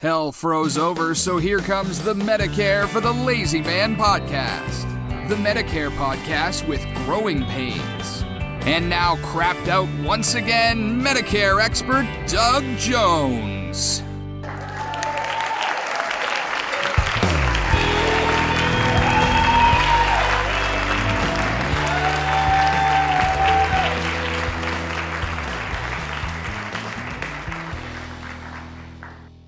Hell froze over, so here comes the Medicare for the Lazy Man podcast. The Medicare podcast with growing pains. And now crapped out once again, Medicare expert Doug Jones.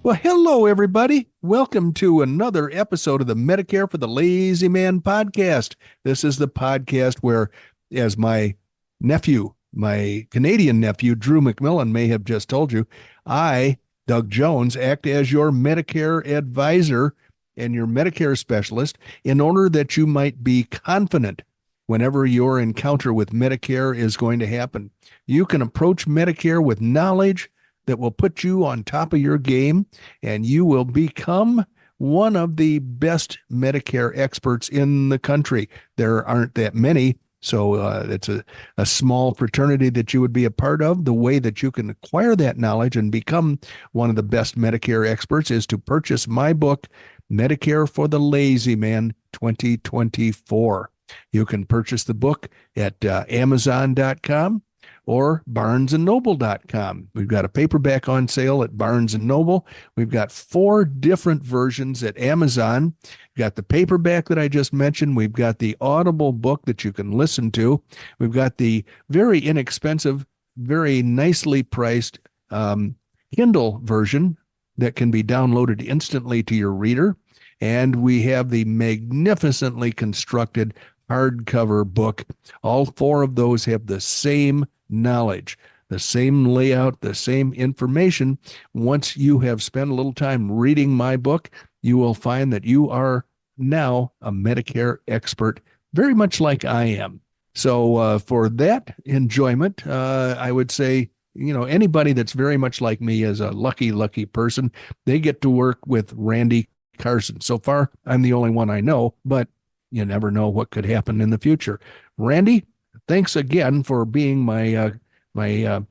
Well, hello, everybody. Welcome to another episode of the Medicare for the Lazy Man podcast. This is the podcast where, as my nephew, my Canadian nephew, Drew McMillan, may have just told you, I, Doug Jones, act as your Medicare advisor and your Medicare specialist in order that you might be confident whenever your encounter with Medicare is going to happen. You can approach Medicare with knowledge that will put you on top of your game, and you will become one of the best Medicare experts in the country. There aren't that many, so it's a small fraternity that you would be a part of. The way that you can acquire that knowledge and become one of the best Medicare experts is to purchase my book, Medicare for the Lazy Man 2024. You can purchase the book at Amazon.com. or barnesandnoble.com. We've got a paperback on sale at Barnes & Noble. We've got 4 different versions at Amazon. We've got the paperback that I just mentioned. We've got the Audible book that you can listen to. We've got the very inexpensive, very nicely priced Kindle version that can be downloaded instantly to your reader. And we have the magnificently constructed hardcover book. All 4 of those have the same knowledge, the same layout, the same information. Once you have spent a little time reading my book, you will find that you are now a Medicare expert, very much like I am. So for that enjoyment, I would say, anybody that's very much like me is a lucky person. They get to work with Randy Carson. So far, I'm the only one I know, but you never know what could happen in the future. Randy, thanks again for being my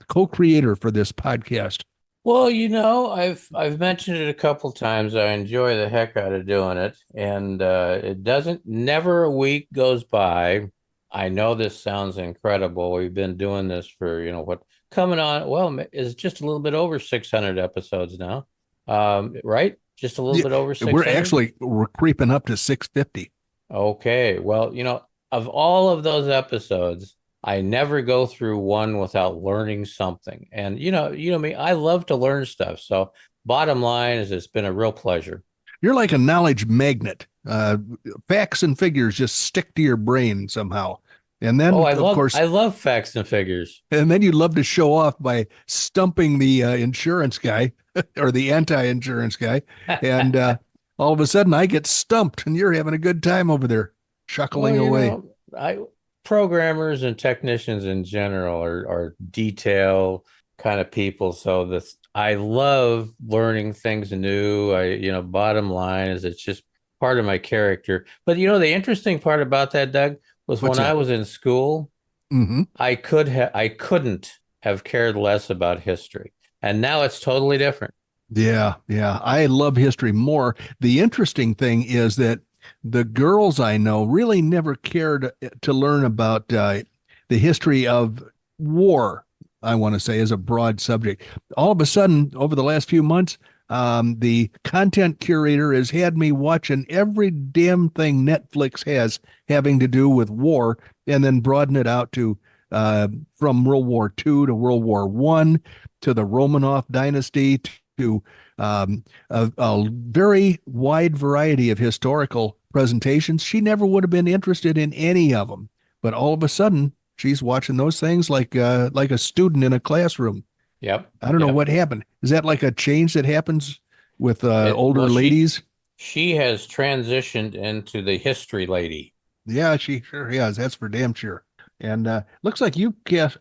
co-creator for this podcast. Well, I've mentioned it a couple times. I enjoy the heck out of doing it, and never a week goes by. I know this sounds incredible. We've been doing this for, coming on, well, it's just a little bit over 600 episodes now, right? Just a little bit over 600? We're creeping up to 650. Okay. Well, of all of those episodes, I never go through one without learning something. And you know me, I love to learn stuff. So bottom line is it's been a real pleasure. You're like a knowledge magnet. Facts and figures just stick to your brain somehow. And then, I love facts and figures. And then you love to show off by stumping the insurance guy or the anti-insurance guy. And all of a sudden I get stumped and you're having a good time over there chuckling away. Programmers and technicians in general are detail kind of people. So I love learning things new. Bottom line is it's just part of my character. But the interesting part about that, Doug, was when I was in school, I couldn't have cared less about history. And now it's totally different. Yeah. I love history more. The interesting thing is that the girls I know really never cared to learn about the history of war, I want to say, as a broad subject. All of a sudden, over the last few months, the content curator has had me watching every damn thing Netflix has having to do with war, and then broaden it out to from World War II to World War I to the Romanov dynasty to a very wide variety of historical presentations. She never would have been interested in any of them, but all of a sudden she's watching those things like a student in a classroom. Yep. I don't know what happened. Is that like a change that happens with older ladies? She has transitioned into the history lady. Yeah, she sure has. That's for damn sure. And looks like you guess.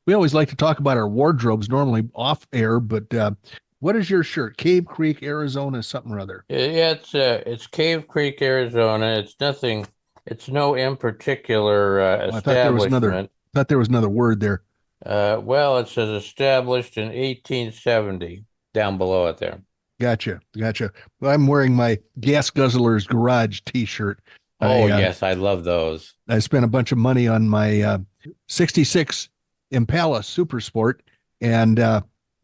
We always like to talk about our wardrobes normally off air, but what is your shirt? Cave Creek, Arizona, something or other. Yeah, it's Cave Creek, Arizona. It's nothing. It's no in particular establishment. I thought there was another word there. Well, it says established in 1870 down below it there. Gotcha. Well, I'm wearing my Gas Guzzlers Garage T-shirt. Oh, yes, I love those. I spent a bunch of money on my 66 Impala Super Sport, and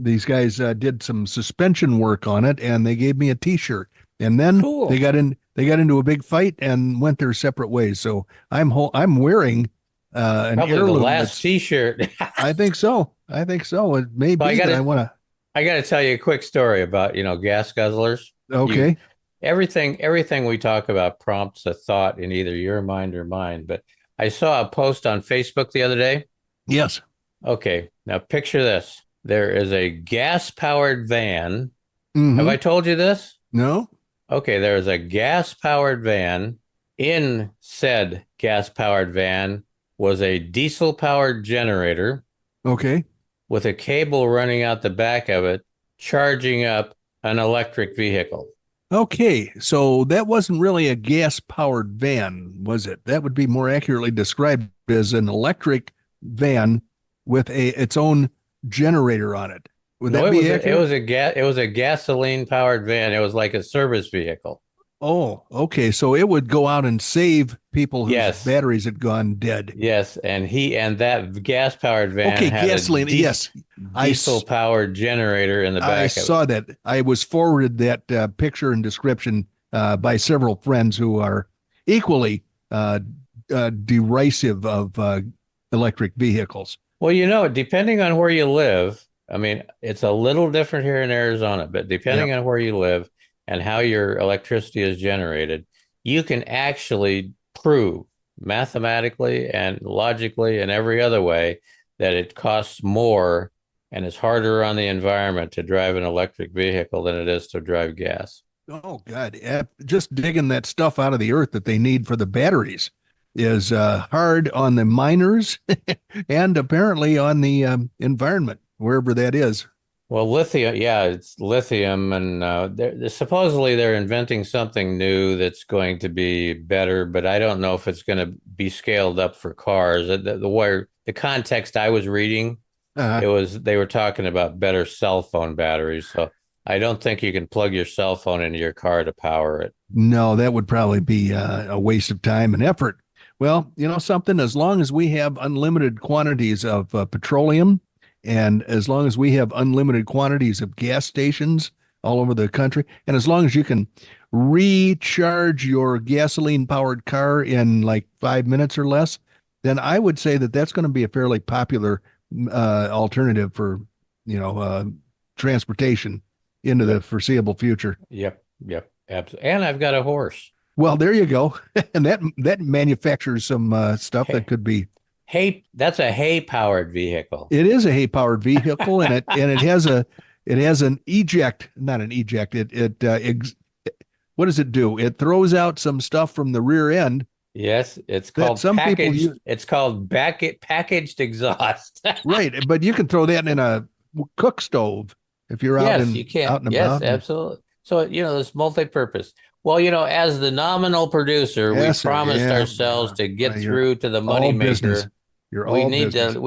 these guys did some suspension work on it, and they gave me a T-shirt. And then Cool. they got into a big fight and went their separate ways. So I'm wearing an Probably the heirloom. last T-shirt. I think so. It may be that I want to. I got to tell you a quick story about, gas guzzlers. Okay. Everything we talk about prompts a thought in either your mind or mine. But I saw a post on Facebook the other day. Yes. Okay. Now picture this. There is a gas-powered van. Mm-hmm. Have I told you this? No. Okay. There is a gas-powered van. In said gas-powered van was a diesel-powered generator. Okay. With a cable running out the back of it, charging up an electric vehicle. Okay, so that wasn't really a gas-powered van, was it? That would be more accurately described as an electric van with its own generator on it. Would that be accurate? It was a gasoline-powered van. It was like a service vehicle. Oh, okay. So it would go out and save people whose batteries had gone dead. Yes, and that gas-powered van had gasoline. Yes, diesel-powered generator in the back. I saw that. I was forwarded that picture and description by several friends who are equally derisive of electric vehicles. Well, depending on where you live, I mean, it's a little different here in Arizona, but depending on where you live and how your electricity is generated, you can actually prove mathematically and logically and every other way that it costs more and is harder on the environment to drive an electric vehicle than it is to drive gas. Oh, God. Just digging that stuff out of the earth that they need for the batteries is hard on the miners and apparently on the environment, wherever that is. Well, lithium, it's lithium, and supposedly they're inventing something new that's going to be better, but I don't know if it's going to be scaled up for cars. The context I was reading, they were talking about better cell phone batteries, so I don't think you can plug your cell phone into your car to power it. No, that would probably be a waste of time and effort. Well, something, as long as we have unlimited quantities of petroleum, and as long as we have unlimited quantities of gas stations all over the country, and as long as you can recharge your gasoline-powered car in like 5 minutes or less, then I would say that that's going to be a fairly popular alternative for, transportation into the foreseeable future. Yep, absolutely. And I've got a horse. Well, there you go. And that manufactures some stuff that could be. That's a hay-powered vehicle. It is a hay-powered vehicle, and it has an eject, not an eject. What does it do? It throws out some stuff from the rear end. Yes, it's called packaged. It's called packaged exhaust. Right, but you can throw that in a cook stove if you're out and about. Yes, absolutely. So it's multi-purpose. Well, as the nominal producer, we promised ourselves to get through to the moneymaker. We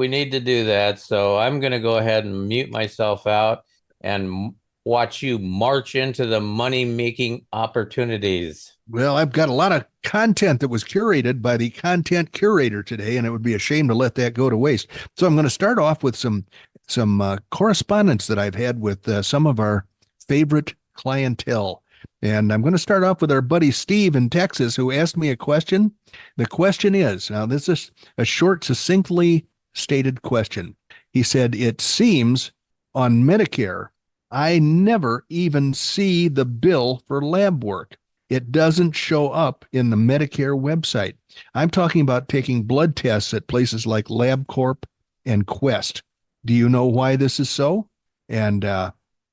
need to do that. So I'm going to go ahead and mute myself out and watch you march into the money-making opportunities. Well, I've got a lot of content that was curated by the content curator today, and it would be a shame to let that go to waste. So I'm going to start off with some correspondence that I've had with some of our favorite clientele. And I'm going to start off with our buddy Steve in Texas, who asked me a question. The question is, now this is a short, succinctly stated question. He said, it seems on Medicare, I never even see the bill for lab work. It doesn't show up in the Medicare website. I'm talking about taking blood tests at places like LabCorp and Quest. Do you know why this is so? And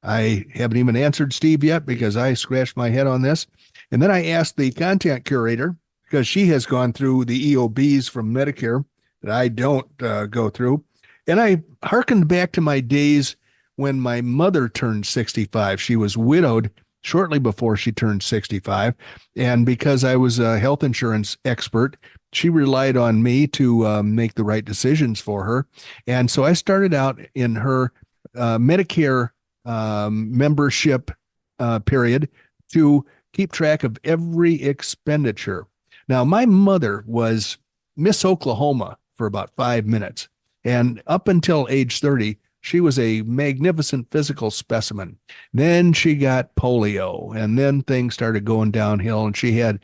I haven't even answered Steve yet because I scratched my head on this. And then I asked the content curator, because she has gone through the EOBs from Medicare that I don't go through. And I hearkened back to my days when my mother turned 65. She was widowed shortly before she turned 65. And because I was a health insurance expert, she relied on me to make the right decisions for her. And so I started out in her Medicare membership period to keep track of every expenditure. Now, my mother was Miss Oklahoma for about 5 minutes. And up until age 30, she was a magnificent physical specimen. Then she got polio, and then things started going downhill. And she had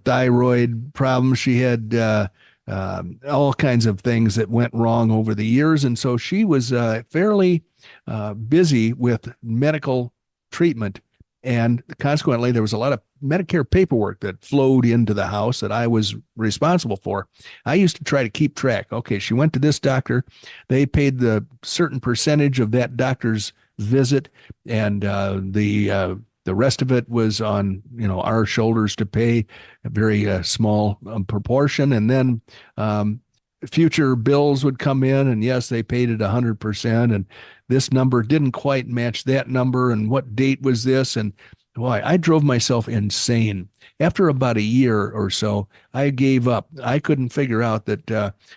thyroid problems. She had all kinds of things that went wrong over the years, and so she was fairly busy with medical treatment. And consequently, there was a lot of Medicare paperwork that flowed into the house that I was responsible for. I used to try to keep track. Okay, she went to this doctor. They paid the certain percentage of that doctor's visit, and the rest of it was on our shoulders to pay a very small proportion. And then future bills would come in, and yes, they paid it 100%. And this number didn't quite match that number. And what date was this? And boy, I drove myself insane. After about a year or so, I gave up. I couldn't figure out that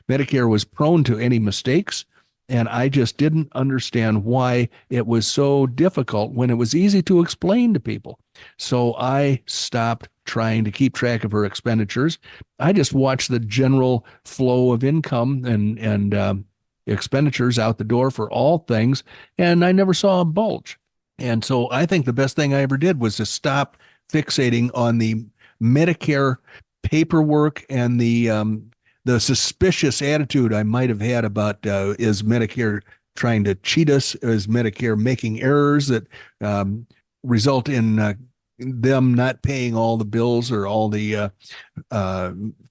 Medicare was prone to any mistakes. And I just didn't understand why it was so difficult when it was easy to explain to people. So I stopped trying to keep track of her expenditures. I just watched the general flow of income and expenditures out the door for all things, and I never saw a bulge. And so I think the best thing I ever did was to stop fixating on the Medicare paperwork and the suspicious attitude I might have had about is Medicare trying to cheat us? Is Medicare making errors that result in them not paying all the bills or all the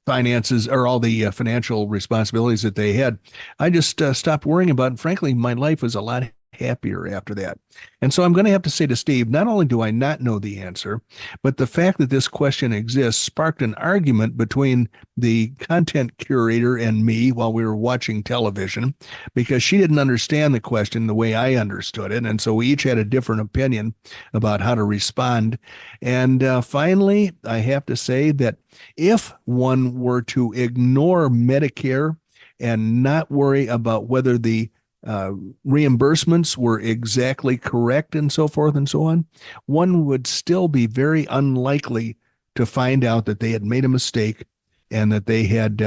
finances or all the financial responsibilities that they had? I just stopped worrying about it. And frankly, my life was a lot happier after that. And so I'm going to have to say to Steve, not only do I not know the answer, but the fact that this question exists sparked an argument between the content curator and me while we were watching television, because she didn't understand the question the way I understood it. And so we each had a different opinion about how to respond. And finally, I have to say that if one were to ignore Medicare and not worry about whether the reimbursements were exactly correct and so forth and so on, one would still be very unlikely to find out that they had made a mistake and that they had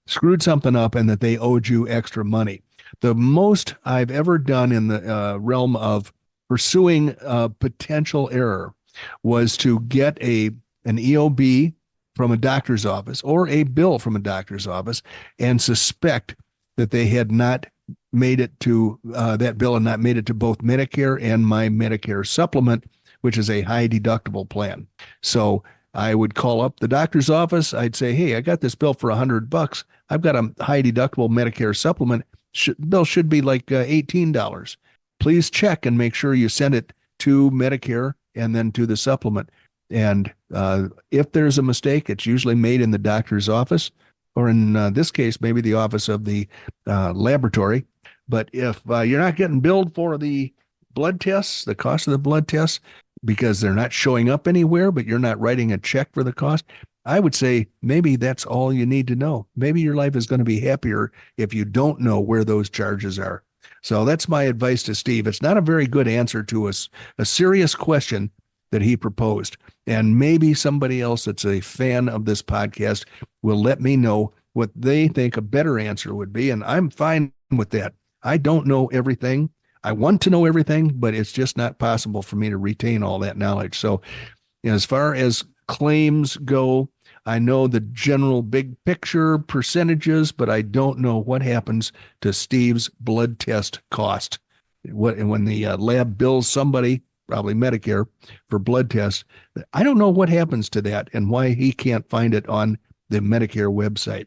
screwed something up and that they owed you extra money. The most I've ever done in the realm of pursuing a potential error was to get an EOB from a doctor's office or a bill from a doctor's office and suspect that they had not made it to that bill and not made it to both Medicare and my Medicare supplement, which is a high deductible plan. So I would call up the doctor's office. I'd say, hey, I got this bill for $100. I've got a high deductible Medicare supplement. Bill should be like $18. Please check and make sure you send it to Medicare and then to the supplement. And if there's a mistake, it's usually made in the doctor's office, or in this case, maybe the office of the laboratory. But if you're not getting billed for the blood tests, the cost of the blood tests, because they're not showing up anywhere, but you're not writing a check for the cost, I would say maybe that's all you need to know. Maybe your life is going to be happier if you don't know where those charges are. So that's my advice to Steve. It's not a very good answer to a serious question that he proposed. And maybe somebody else that's a fan of this podcast will let me know what they think a better answer would be. And I'm fine with that. I don't know everything. I want to know everything, but it's just not possible for me to retain all that knowledge. So as far as claims go, I know the general big picture percentages, but I don't know what happens to Steve's blood test cost. When the lab bills somebody, probably Medicare, for blood tests, I don't know what happens to that and why he can't find it on the Medicare website.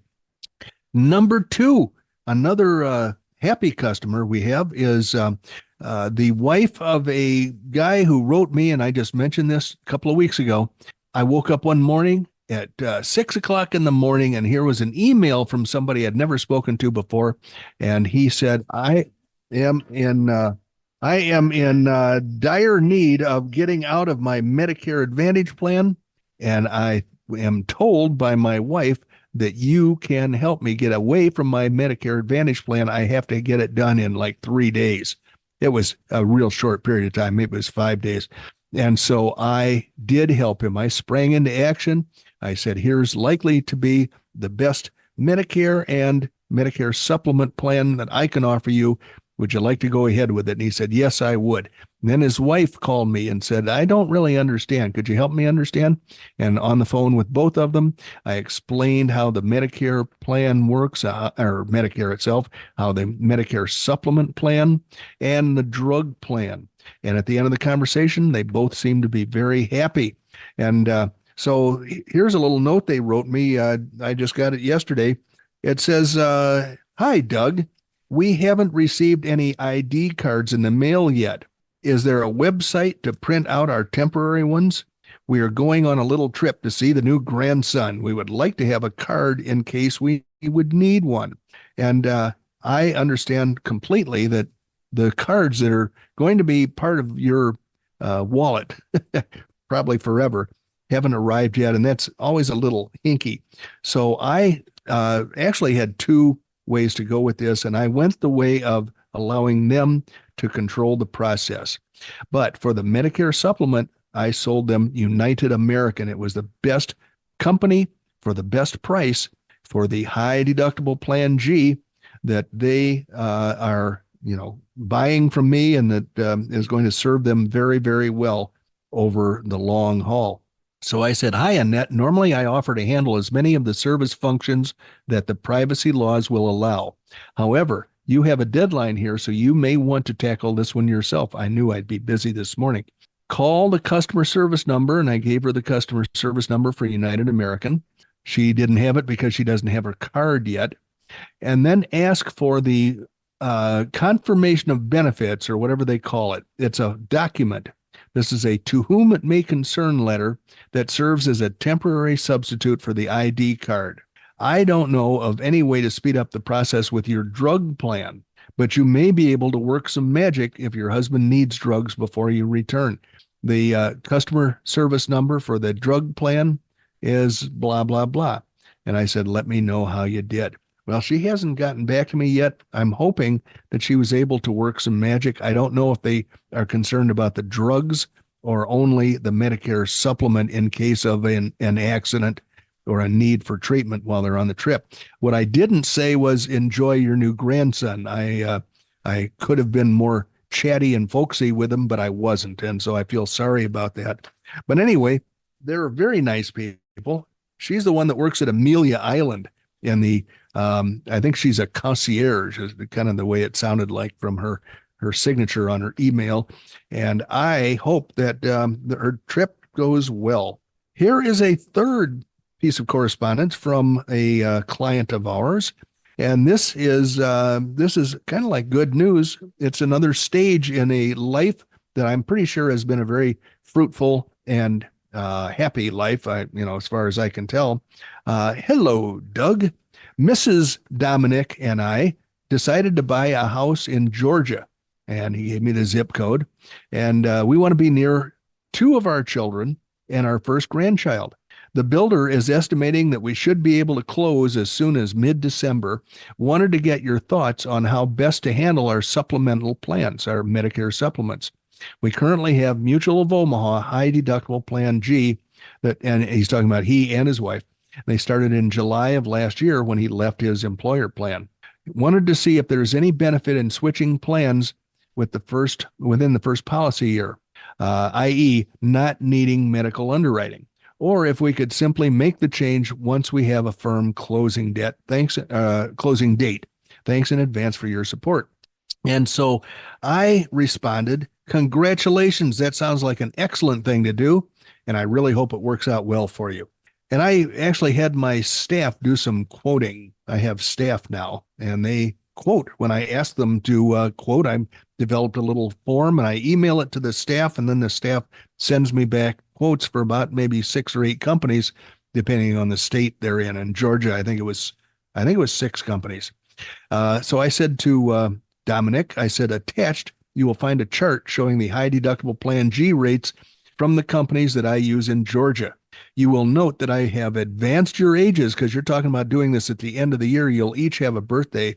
Number two, another happy customer we have is the wife of a guy who wrote me, and I just mentioned this a couple of weeks ago. I woke up one morning at 6 o'clock in the morning, and here was an email from somebody I'd never spoken to before, and he said, I am in dire need of getting out of my Medicare Advantage plan, and I am told by my wife that you can help me get away from my Medicare Advantage plan. I have to get it done in like 3 days. It was a real short period of time. Maybe it was 5 days. And so I did help him. I sprang into action. I said, here's likely to be the best Medicare and Medicare supplement plan that I can offer you. Would you like to go ahead with it? And he said, yes, I would. And then his wife called me and said, I don't really understand. Could you help me understand? And on the phone with both of them, I explained how the Medicare plan works, or Medicare itself, how the Medicare supplement plan and the drug plan. And at the end of the conversation, they both seemed to be very happy. And so here's a little note they wrote me. I just got it yesterday. It says, hi, Doug. We haven't received any ID cards in the mail yet. Is there a website to print out our temporary ones? We are going on a little trip to see the new grandson. We would like to have a card in case we would need one. And I understand completely that the cards that are going to be part of your wallet, probably forever, haven't arrived yet. And that's always a little hinky. So I actually had two ways to go with this, and I went the way of allowing them to control the process. But for the Medicare supplement, I sold them United American. It was the best company for the best price for the high deductible plan G that they are, buying from me, and that is going to serve them very, very well over the long haul. So I said, hi, Annette. Normally I offer to handle as many of the service functions that the privacy laws will allow. However, you have a deadline here, so you may want to tackle this one yourself. I knew I'd be busy this morning. Call the customer service number, and I gave her the customer service number for United American. She didn't have it because she doesn't have her card yet. And then ask for the confirmation of benefits, or whatever they call it. It's a document. This is a to whom it may concern letter that serves as a temporary substitute for the ID card. I don't know of any way to speed up the process with your drug plan, but you may be able to work some magic if your husband needs drugs before you return. The customer service number for the drug plan is blah, blah, blah. And I said, let me know how you did. Well, she hasn't gotten back to me yet. I'm hoping that she was able to work some magic. I don't know if they are concerned about the drugs or only the Medicare supplement in case of an accident or a need for treatment while they're on the trip. What I didn't say was enjoy your new grandson. I could have been more chatty and folksy with him, but I wasn't. And so I feel sorry about that. But anyway, they're very nice people. She's the one that works at Amelia Island in the I think she's a concierge, is kind of the way it sounded like from her signature on her email. And I hope that her trip goes well. Here is a third piece of correspondence from a client of ours. And this is kind of like good news. It's another stage in a life that I'm pretty sure has been a very fruitful and happy life, as far as I can tell. Hello, Doug. Mrs. Dominic and I decided to buy a house in Georgia, and he gave me the zip code. And we want to be near two of our children and our first grandchild. The builder is estimating that we should be able to close as soon as mid-December. Wanted to get your thoughts on how best to handle our supplemental plans, our Medicare supplements. We currently have Mutual of Omaha high deductible plan G, and he's talking about he and his wife. They started in July of last year when he left his employer plan. Wanted to see if there's any benefit in switching plans within the first policy year, i.e. not needing medical underwriting, or if we could simply make the change once we have a firm closing date. Thanks in advance for your support. And so I responded, congratulations. That sounds like an excellent thing to do, and I really hope it works out well for you. And I actually had my staff do some quoting. I have staff now, and they quote. When I ask them to quote, I developed a little form, and I email it to the staff, and then the staff sends me back quotes for about maybe 6 or 8 companies, depending on the state they're in. In Georgia, I think it was 6 companies. So I said to Dominic, I said, attached, you will find a chart showing the high deductible plan G rates from the companies that I use in Georgia. You will note that I have advanced your ages because you're talking about doing this at the end of the year. You'll each have a birthday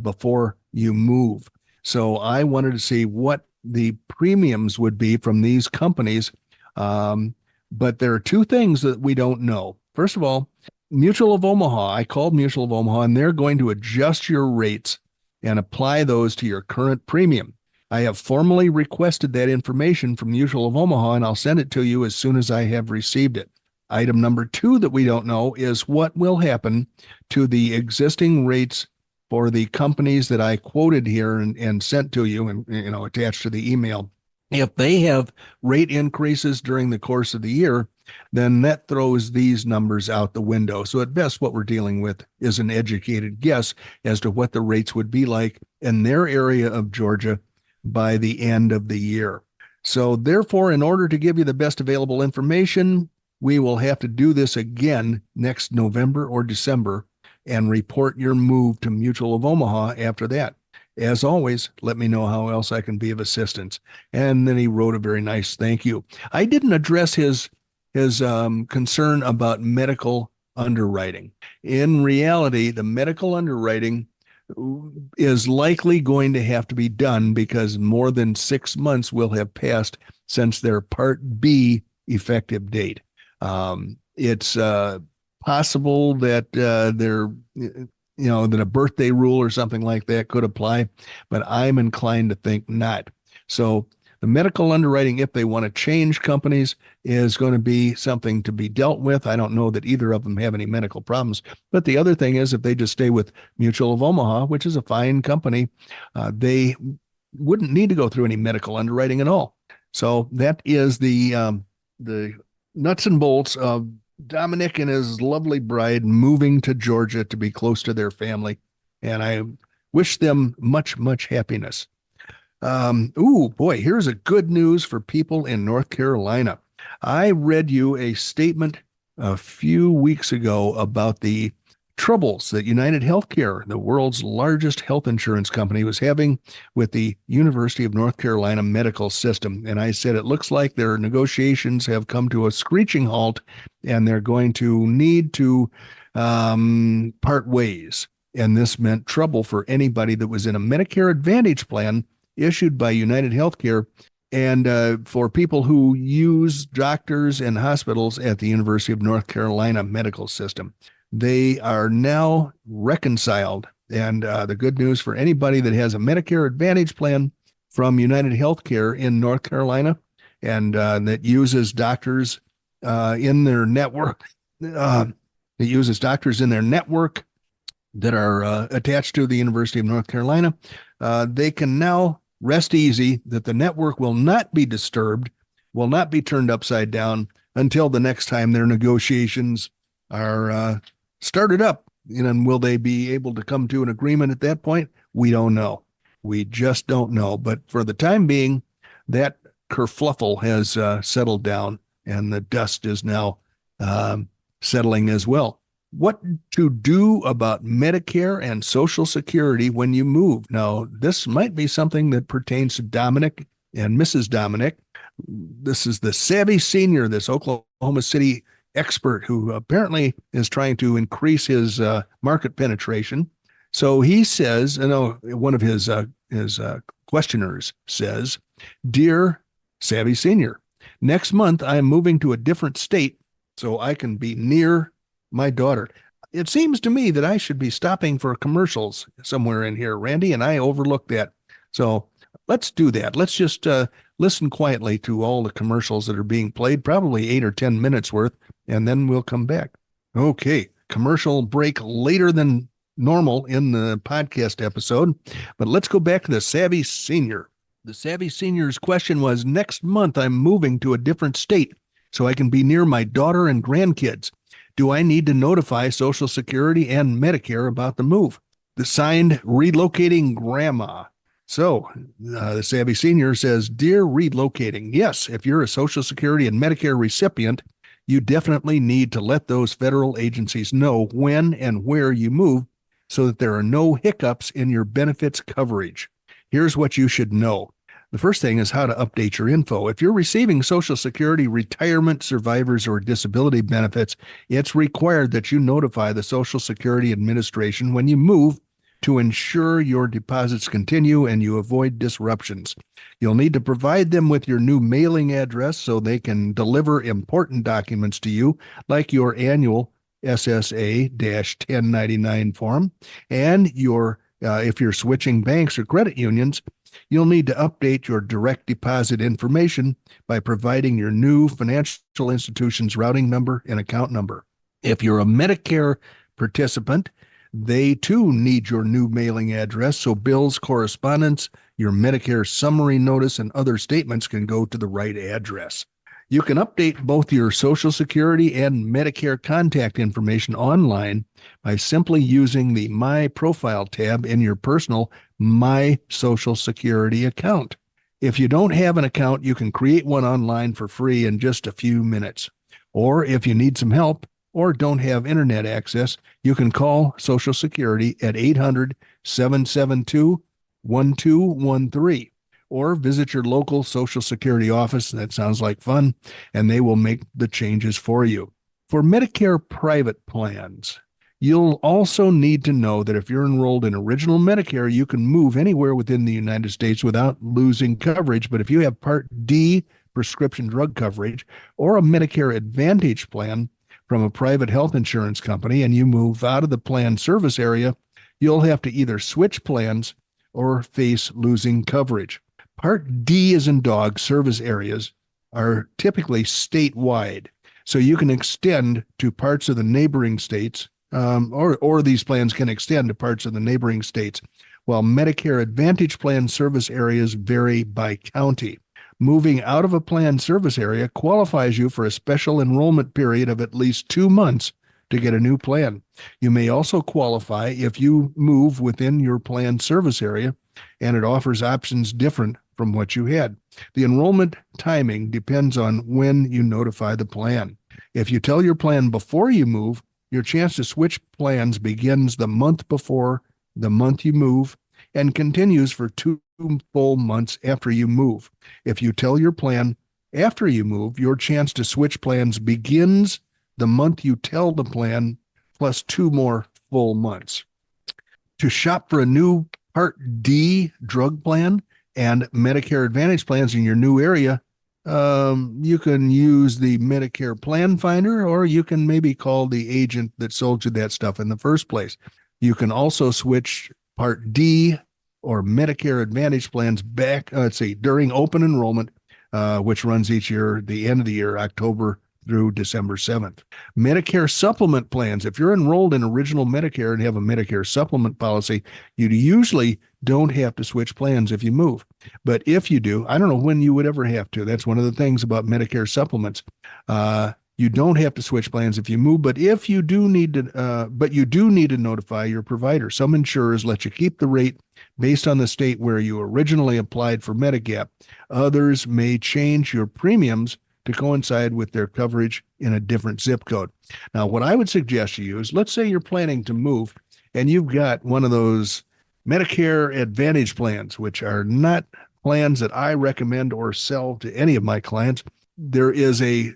before you move. So I wanted to see what the premiums would be from these companies. But there are two things that we don't know. First of all, Mutual of Omaha, I called Mutual of Omaha, and they're going to adjust your rates and apply those to your current premium. I have formally requested that information from Mutual of Omaha, and I'll send it to you as soon as I have received it. Item number two that we don't know is what will happen to the existing rates for the companies that I quoted here and sent to you and attached to the email. If they have rate increases during the course of the year, then that throws these numbers out the window. So at best, what we're dealing with is an educated guess as to what the rates would be like in their area of Georgia by the end of the year. So therefore, in order to give you the best available information, we will have to do this again next November or December and report your move to Mutual of Omaha after that. As always, let me know how else I can be of assistance. And then he wrote a very nice thank you. I didn't address his concern about medical underwriting. In reality, the medical underwriting is likely going to have to be done because more than 6 months will have passed since their Part B effective date. It's possible that that a birthday rule or something like that could apply, but I'm inclined to think not. So the medical underwriting, if they want to change companies, is going to be something to be dealt with. I don't know that either of them have any medical problems. But the other thing is, if they just stay with Mutual of Omaha, which is a fine company, they wouldn't need to go through any medical underwriting at all. So that is the nuts and bolts of Dominic and his lovely bride moving to Georgia to be close to their family. And I wish them much, much happiness. Here's a good news for people in North Carolina. I read you a statement a few weeks ago about the troubles that United Healthcare, the world's largest health insurance company, was having with the University of North Carolina medical system. And I said, it looks like their negotiations have come to a screeching halt and they're going to need to part ways. And this meant trouble for anybody that was in a Medicare Advantage plan issued by United Healthcare and for people who use doctors and hospitals at the University of North Carolina medical system. They are now reconciled. And the good news for anybody that has a Medicare Advantage plan from United Healthcare in North Carolina and that uses doctors in their network, that are attached to the University of North Carolina, they can now rest easy that the network will not be disturbed, will not be turned upside down until the next time their negotiations are started up. And will they be able to come to an agreement at that point? We don't know. We just don't know. But for the time being, that kerfluffle has settled down and the dust is now settling as well. What to do about Medicare and Social Security when you move? Now, this might be something that pertains to Dominic and Mrs. Dominic. This is the Savvy Senior, this Oklahoma City expert who apparently is trying to increase his market penetration. So he says, one of his questioners says, "Dear Savvy Senior, next month I am moving to a different state so I can be near my daughter." It seems to me that I should be stopping for commercials somewhere in here, Randy, and I overlooked that. So let's do that. Let's just listen quietly to all the commercials that are being played, probably 8 or 10 minutes worth, and then we'll come back. Okay, commercial break later than normal in the podcast episode, but let's go back to the Savvy Senior. The Savvy Senior's question was, next month I'm moving to a different state so I can be near my daughter and grandkids. Do I need to notify Social Security and Medicare about the move? The signed, Relocating Grandma. So the Savvy Senior says, "Dear Relocating, yes, if you're a Social Security and Medicare recipient, you definitely need to let those federal agencies know when and where you move so that there are no hiccups in your benefits coverage. Here's what you should know. The first thing is how to update your info. If you're receiving Social Security, retirement, survivors, or disability benefits, it's required that you notify the Social Security Administration when you move to ensure your deposits continue and you avoid disruptions. You'll need to provide them with your new mailing address so they can deliver important documents to you, like your annual SSA-1099 form, and if you're switching banks or credit unions, you'll need to update your direct deposit information by providing your new financial institution's routing number and account number. If you're a Medicare participant, they too need your new mailing address so bills, correspondence, your Medicare summary notice, and other statements can go to the right address. You can update both your Social Security and Medicare contact information online by simply using the My Profile tab in your personal My Social Security account. If you don't have an account, you can create one online for free in just a few minutes. Or if you need some help or don't have internet access, you can call Social Security at 800-772-1213. Or visit your local Social Security office. That sounds like fun, and they will make the changes for you. For Medicare private plans, you'll also need to know that if you're enrolled in Original Medicare, you can move anywhere within the United States without losing coverage. But if you have Part D prescription drug coverage or a Medicare Advantage plan from a private health insurance company and you move out of the plan service area, you'll have to either switch plans or face losing coverage. Part D as in dog service areas are typically statewide, so you can extend to parts of the neighboring states, or these plans can extend to parts of the neighboring states, while Medicare Advantage plan service areas vary by county. Moving out of a plan service area qualifies you for a special enrollment period of at least 2 months to get a new plan. You may also qualify if you move within your plan service area and it offers options different from what you had. The enrollment timing depends on when you notify the plan. If you tell your plan before you move, your chance to switch plans begins the month before the month you move and continues for 2 full months after you move. If you tell your plan after you move, your chance to switch plans begins the month you tell the plan plus 2 more full months. To shop for a new Part D drug plan and Medicare Advantage plans in your new area, you can use the Medicare Plan Finder, or you can maybe call the agent that sold you that stuff in the first place. You can also switch Part D or Medicare Advantage plans back, during open enrollment, which runs each year, the end of the year, October through December 7th. Medicare supplement plans. If you're enrolled in Original Medicare and have a Medicare supplement policy, you usually don't have to switch plans if you move. But if you do, I don't know when you would ever have to. That's one of the things about Medicare supplements. You don't have to switch plans if you move, but if you do need to notify your provider. Some insurers let you keep the rate based on the state where you originally applied for Medigap. Others may change your premiums to coincide with their coverage in a different zip code. Now, what I would suggest you use, let's say you're planning to move and you've got one of those Medicare Advantage plans, which are not plans that I recommend or sell to any of my clients. There is a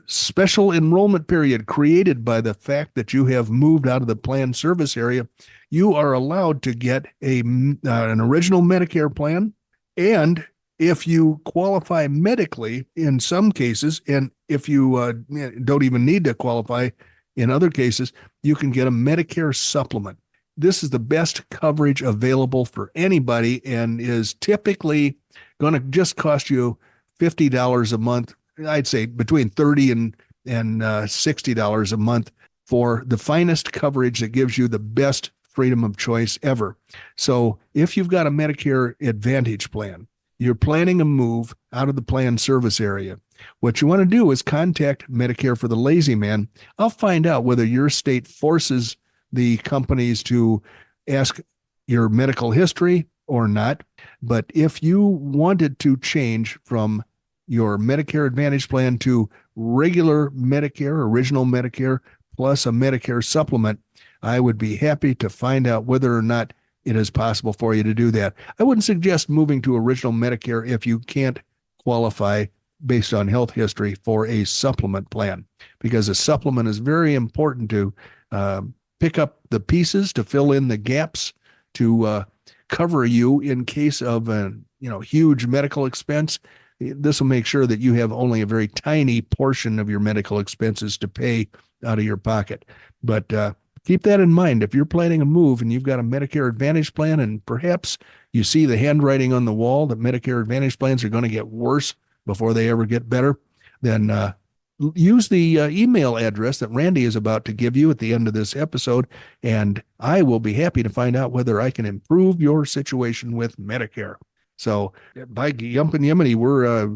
special enrollment period created by the fact that you have moved out of the plan service area. You are allowed to get an Original Medicare plan, and if you qualify medically in some cases, and if you don't even need to qualify in other cases, you can get a Medicare supplement. This is the best coverage available for anybody and is typically going to just cost you $50 a month. I'd say between $30 and $60 a month for the finest coverage that gives you the best freedom of choice ever. So if you've got a Medicare Advantage plan, you're planning a move out of the plan service area, what you want to do is contact Medicare for the Lazy Man. I'll find out whether your state forces the companies to ask your medical history or not. But if you wanted to change from your Medicare Advantage plan to regular Medicare, Original Medicare, plus a Medicare supplement, I would be happy to find out whether or not it is possible for you to do that. I wouldn't suggest moving to Original Medicare if you can't qualify based on health history for a supplement plan, because a supplement is very important to pick up the pieces to fill in the gaps to cover you in case of a huge medical expense. This will make sure that you have only a very tiny portion of your medical expenses to pay out of your pocket. But keep that in mind. If you're planning a move and you've got a Medicare Advantage plan and perhaps you see the handwriting on the wall that Medicare Advantage plans are going to get worse before they ever get better, then use the email address that Randy is about to give you at the end of this episode, and I will be happy to find out whether I can improve your situation with Medicare. So by yumping Yemeni, we're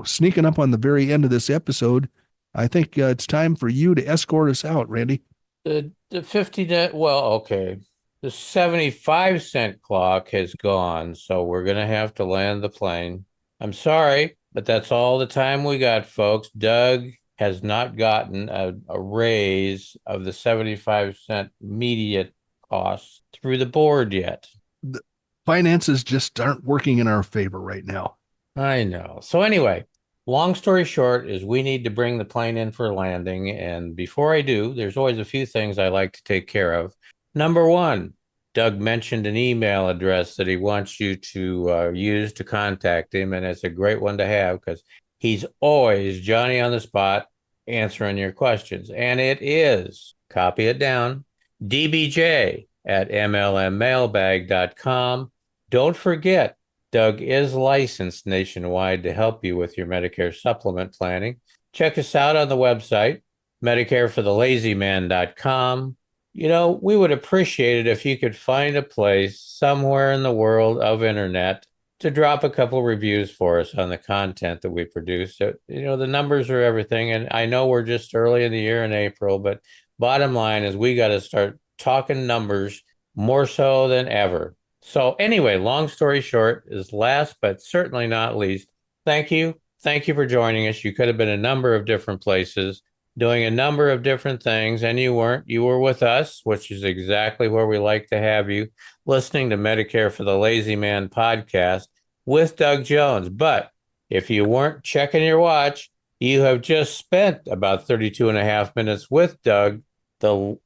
sneaking up on the very end of this episode. I think it's time for you to escort us out, Randy. The 50, well, okay. The 75-cent clock has gone, so we're going to have to land the plane. I'm sorry, but that's all the time we got, folks. Doug has not gotten a raise of the 75-cent immediate cost through the board yet. The finances just aren't working in our favor right now. I know. So anyway, long story short is we need to bring the plane in for landing. And before I do, there's always a few things I like to take care of. Number one, Doug mentioned an email address that he wants you to use to contact him. And it's a great one to have because he's always Johnny on the spot answering your questions. And it is, copy it down, dbj@mlmmailbag.com. Don't forget, Doug is licensed nationwide to help you with your Medicare supplement planning. Check us out on the website, medicareforthelazyman.com. We would appreciate it if you could find a place somewhere in the world of internet to drop a couple reviews for us on the content that we produce. The numbers are everything. And I know we're just early in the year in April, but bottom line is we got to start talking numbers more so than ever. So anyway, long story short is last, but certainly not least, thank you. Thank you for joining us. You could have been a number of different places doing a number of different things, and you weren't. You were with us, which is exactly where we like to have you, listening to Medicare for the Lazy Man podcast with Doug Jones. But if you weren't checking your watch, you have just spent about 32 and a half minutes with Doug. I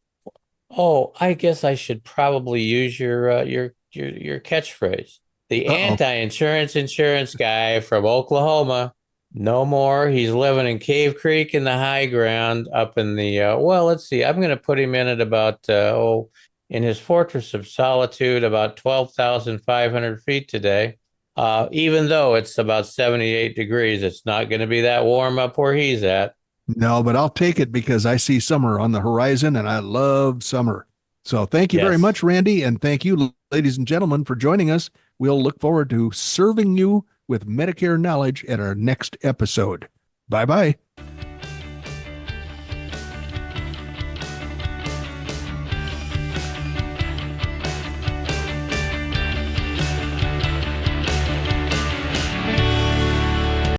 guess I should probably use your catchphrase. The anti-insurance guy from Oklahoma. No more. He's living in Cave Creek in the high ground up in the, let's see. I'm going to put him in at about, in his fortress of solitude, about 12,500 feet today. Even though it's about 78 degrees, it's not going to be that warm up where he's at. No, but I'll take it because I see summer on the horizon and I love summer. So thank you very much, Randy. And thank you, ladies and gentlemen, for joining us. We'll look forward to serving you with Medicare knowledge at our next episode. Bye-bye.